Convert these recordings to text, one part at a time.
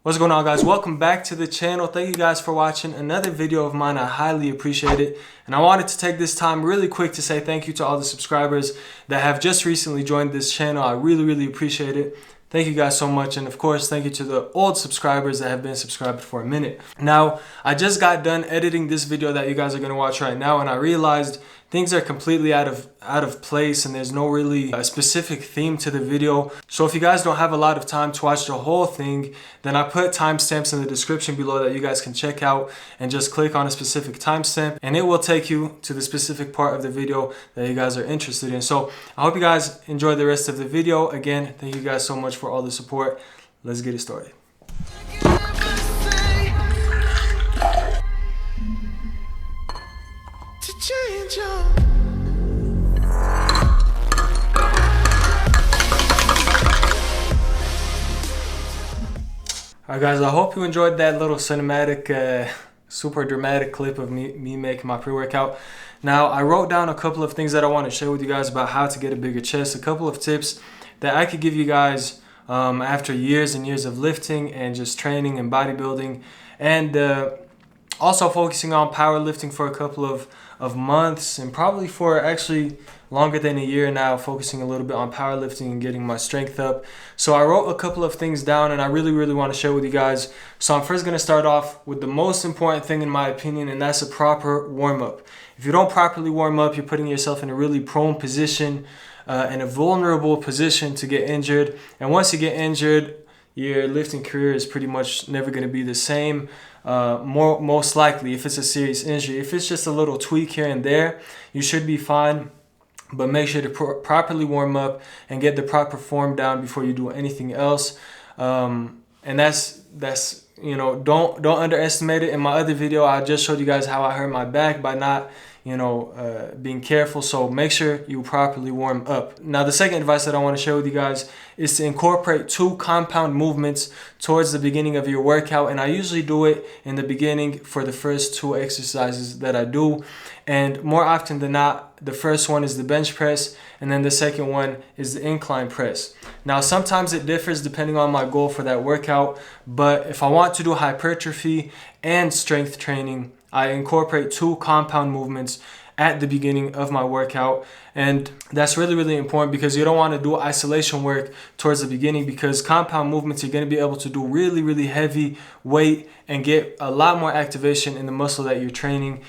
What's going on, guys? Welcome back to the channel. Thank you guys for watching another video of mine. I highly appreciate it. And I wanted to take this time really quick to say thank you to all the subscribers that have just recently joined this channel. I really appreciate it. Thank you guys so much. And of course, thank you to the old subscribers that have been subscribed for a minute. Now, I just got done editing this video that you guys are going to watch right now, and I realized things are completely out of place and there's no really specific theme to the video. So if you guys don't have a lot of time to watch the whole thing, then I put timestamps in the description below that you guys can check out, and just click on a specific timestamp and it will take you to the specific part of the video that you guys are interested in. So I hope you guys enjoy the rest of the video. Again, thank you guys so much for all the support. Let's get it started. Alright guys, I hope you enjoyed that little cinematic, super dramatic clip of me making my pre-workout. Now, I wrote down a couple of things that I want to share with you guys about how to get a bigger chest, a couple of tips that I could give you guys after years and years of lifting and just training and bodybuilding, and also focusing on powerlifting for a couple of months, and probably for actually longer than a year now, focusing a little bit on powerlifting and getting my strength up. So I wrote a couple of things down and I really want to share with you guys. So I'm first going to start off with the most important thing in my opinion, and that's a proper warm-up. If you don't properly warm up, you're putting yourself in a really prone position, in a vulnerable position to get injured. And once you get injured, your lifting career is pretty much never going to be the same. Most likely, if it's a serious injury. If it's just a little tweak here and there, you should be fine. But make sure to properly warm up and get the proper form down before you do anything else. And that's you know, don't underestimate it. In my other video, I just showed you guys how I hurt my back by not being careful. So make sure you properly warm up. Now, the second advice that I want to share with you guys is to incorporate 2 compound movements towards the beginning of your workout. And I usually do it in the beginning for the first 2 exercises that I do. And more often than not, the first one is the bench press, and then the second one is the incline press. Now, sometimes it differs depending on my goal for that workout, but if I want to do hypertrophy and strength training, I incorporate 2 compound movements at the beginning of my workout. And that's really important, because you don't want to do isolation work towards the beginning, because compound movements, you're going to be able to do really heavy weight and get a lot more activation in the muscle that you're training,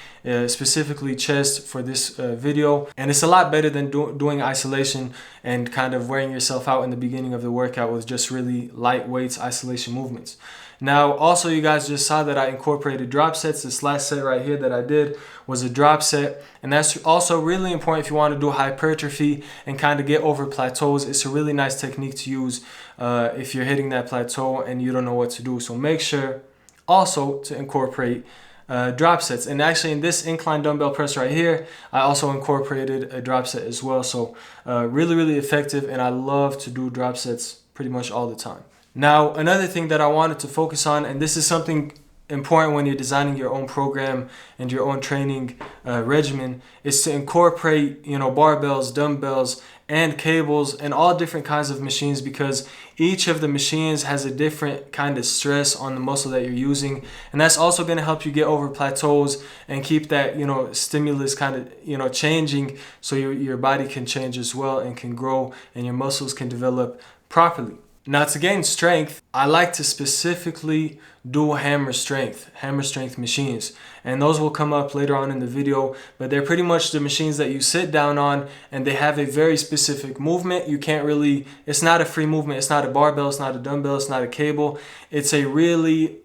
specifically chest for this video. And it's a lot better than doing isolation and kind of wearing yourself out in the beginning of the workout with just really light weights, isolation movements. Now, also, you guys just saw that I incorporated drop sets. This last set right here that I did was a drop set, and that's also really important if you want to do hypertrophy and kind of get over plateaus. It's a really nice technique to use if you're hitting that plateau and you don't know what to do. So make sure also to incorporate drop sets. And actually, in this incline dumbbell press right here, I also incorporated a drop set as well. So really effective, and I love to do drop sets pretty much all the time. Now, another thing that I wanted to focus on, and this is something important when you're designing your own program and your own training regimen, is to incorporate, barbells, dumbbells, and cables, and all different kinds of machines, because each of the machines has a different kind of stress on the muscle that you're using, and that's also going to help you get over plateaus and keep that stimulus kind of changing, so your body can change as well and can grow and your muscles can develop properly. Now, to gain strength, I like to specifically do hammer strength machines, and those will come up later on in the video, but they're pretty much the machines that you sit down on, and they have a very specific movement. You can't really, it's not a free movement. It's not a barbell, it's not a dumbbell, it's not a cable. It's a really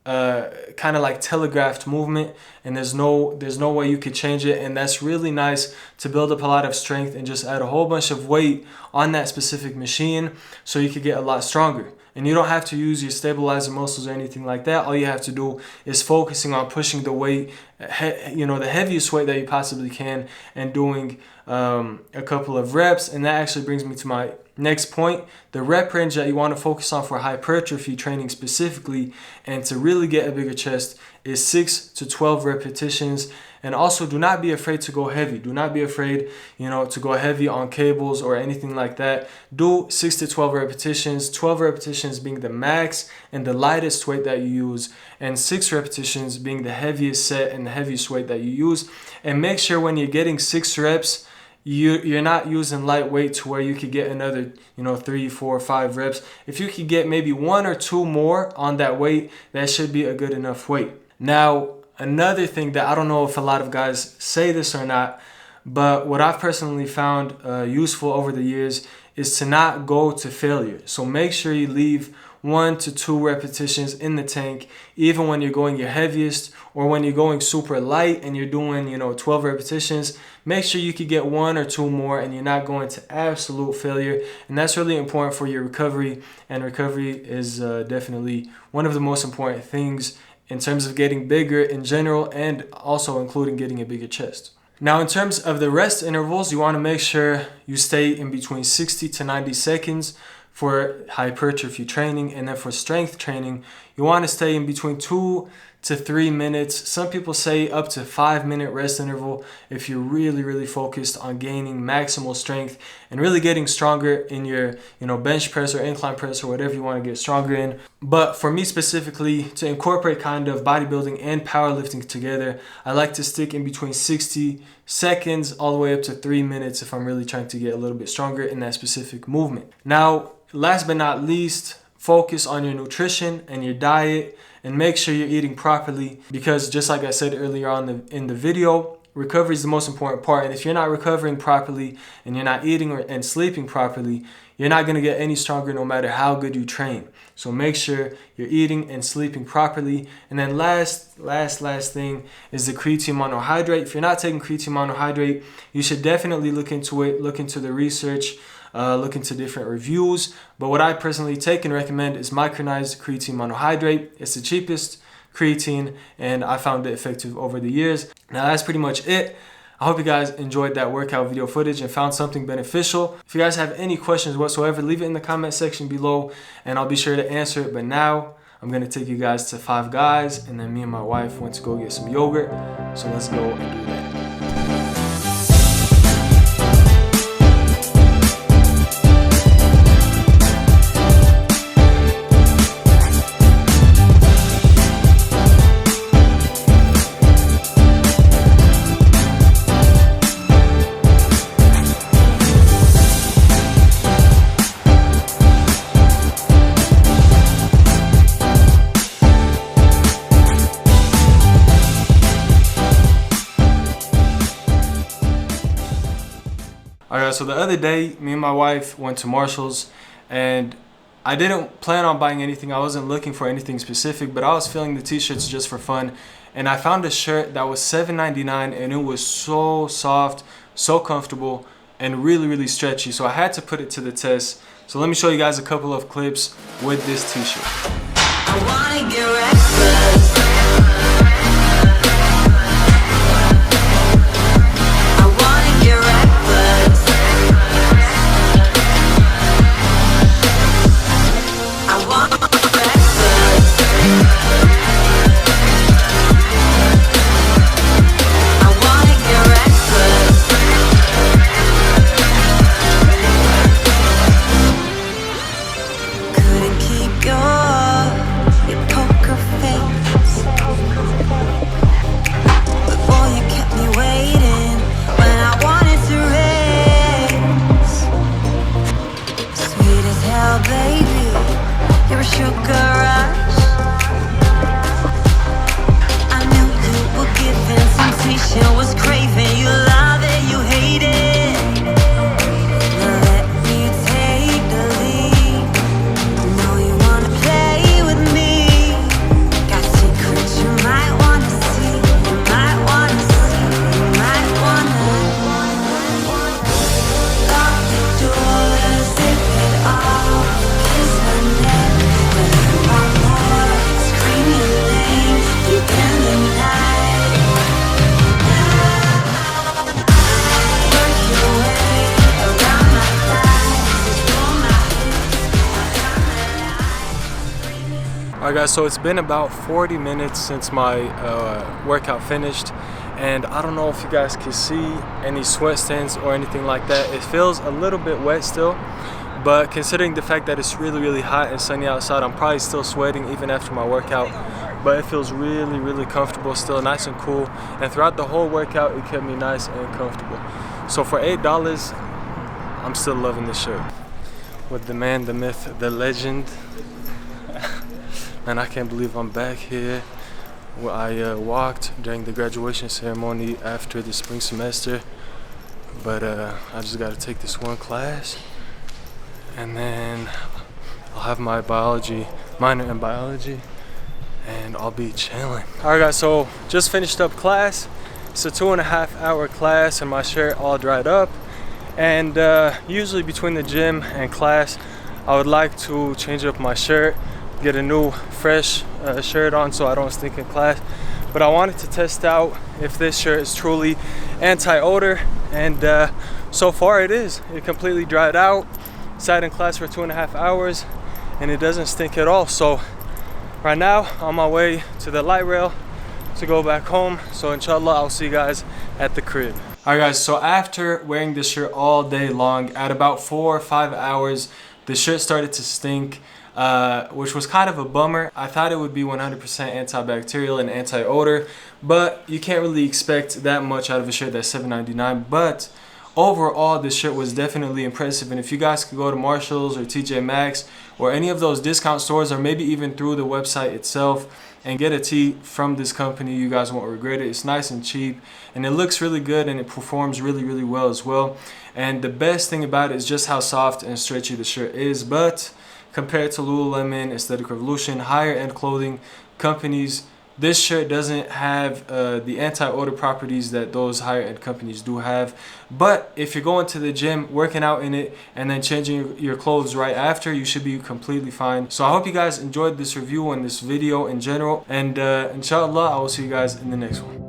kind of like telegraphed movement, and there's no way you could change it. And that's really nice to build up a lot of strength and just add a whole bunch of weight on that specific machine, so you could get a lot stronger. And you don't have to use your stabilizer muscles or anything like that. All you have to do is focusing on pushing the weight, the heaviest weight that you possibly can, and doing a couple of reps. And that actually brings me to my next point. The rep range that you want to focus on for hypertrophy training specifically and to really get a bigger chest is 6 to 12 repetitions. And also, do not be afraid to go heavy. Do not be afraid, to go heavy on cables or anything like that. Do 6 to 12 repetitions, 12 repetitions being the max and the lightest weight that you use, and 6 repetitions being the heaviest set and the heaviest weight that you use. And make sure when you're getting 6 reps, you're not using lightweight to where you could get another 3, 4, 5 reps. If you could get maybe 1 or 2 more on that weight, that should be a good enough weight. Now, another thing that I don't know if a lot of guys say this or not, but what I've personally found useful over the years is to not go to failure. So make sure you leave 1 to 2 repetitions in the tank, even when you're going your heaviest or when you're going super light and you're doing 12 repetitions. Make sure you could get 1 or 2 more and you're not going to absolute failure. And that's really important for your recovery, and recovery is definitely one of the most important things in terms of getting bigger in general, and also including getting a bigger chest. Now, in terms of the rest intervals, you want to make sure you stay in between 60 to 90 seconds for hypertrophy training, and then for strength training, you want to stay in between 2 to 3 minutes. Some people say up to 5-minute rest interval if you're really focused on gaining maximal strength and really getting stronger in your bench press or incline press or whatever you want to get stronger in. But for me specifically, to incorporate kind of bodybuilding and powerlifting together, I like to stick in between 60 seconds all the way up to 3 minutes if I'm really trying to get a little bit stronger in that specific movement. Now, last but not least, focus on your nutrition and your diet, and make sure you're eating properly, because just like I said earlier on in the video, recovery is the most important part. And if you're not recovering properly and you're not eating and sleeping properly, you're not going to get any stronger no matter how good you train. So make sure you're eating and sleeping properly. And then last thing is the creatine monohydrate. If you're not taking creatine monohydrate, you should definitely look into it, look into the research, look into different reviews. But what I personally take and recommend is micronized creatine monohydrate. It's the cheapest creatine, and I found it effective over the years. Now, that's pretty much it. I hope you guys enjoyed that workout video footage and found something beneficial. If you guys have any questions whatsoever, leave it in the comment section below and I'll be sure to answer it. But now I'm going to take you guys to Five Guys, and then me and my wife went to go get some yogurt. So let's go and do that. Alright, so the other day, me and my wife went to Marshall's, and I didn't plan on buying anything. I wasn't looking for anything specific, but I was feeling the t-shirts just for fun. And I found a shirt that was $7.99, and it was so soft, so comfortable, and really stretchy. So I had to put it to the test. So let me show you guys a couple of clips with this t-shirt. I wanna get reckless. Your poker face. guys, so it's been about 40 minutes since my workout finished, and I don't know if you guys can see any sweat stains or anything like that. It feels a little bit wet still, but considering the fact that it's really hot and sunny outside, I'm probably still sweating even after my workout, but it feels really comfortable still, nice and cool. And throughout the whole workout, it kept me nice and comfortable. So for $8, I'm still loving this shirt. With the man, the myth, the legend. And I can't believe I'm back here. Well, I walked during the graduation ceremony after the spring semester, but I just got to take this one class, and then I'll have my minor in biology, and I'll be chilling. Alright guys, so just finished up class. It's a 2.5-hour class, and my shirt all dried up. And usually between the gym and class, I would like to change up my shirt, get a new fresh shirt on so I don't stink in class. But I wanted to test out if this shirt is truly anti-odor, and so far it is. It completely dried out, sat in class for 2.5 hours, and it doesn't stink at all. So right now, on my way to the light rail to go back home. So inshallah, I'll see you guys at the crib. Alright guys, so after wearing this shirt all day long, at about 4 or 5 hours, the shirt started to stink, which was kind of a bummer. I thought it would be 100% antibacterial and anti-odor, but you can't really expect that much out of a shirt that's $7.99. But overall, this shirt was definitely impressive, and if you guys could go to Marshall's or TJ Maxx or any of those discount stores, or maybe even through the website itself, and get a tee from this company, you guys won't regret it. It's nice and cheap, and it looks really good, and it performs really well as well. And the best thing about it is just how soft and stretchy the shirt is. But compared to Lululemon, Aesthetic Revolution, higher end clothing companies, this shirt doesn't have the anti-odor properties that those higher end companies do have. But if you're going to the gym, working out in it, and then changing your clothes right after, you should be completely fine. So I hope you guys enjoyed this review and this video in general. And inshallah, I will see you guys in the next one.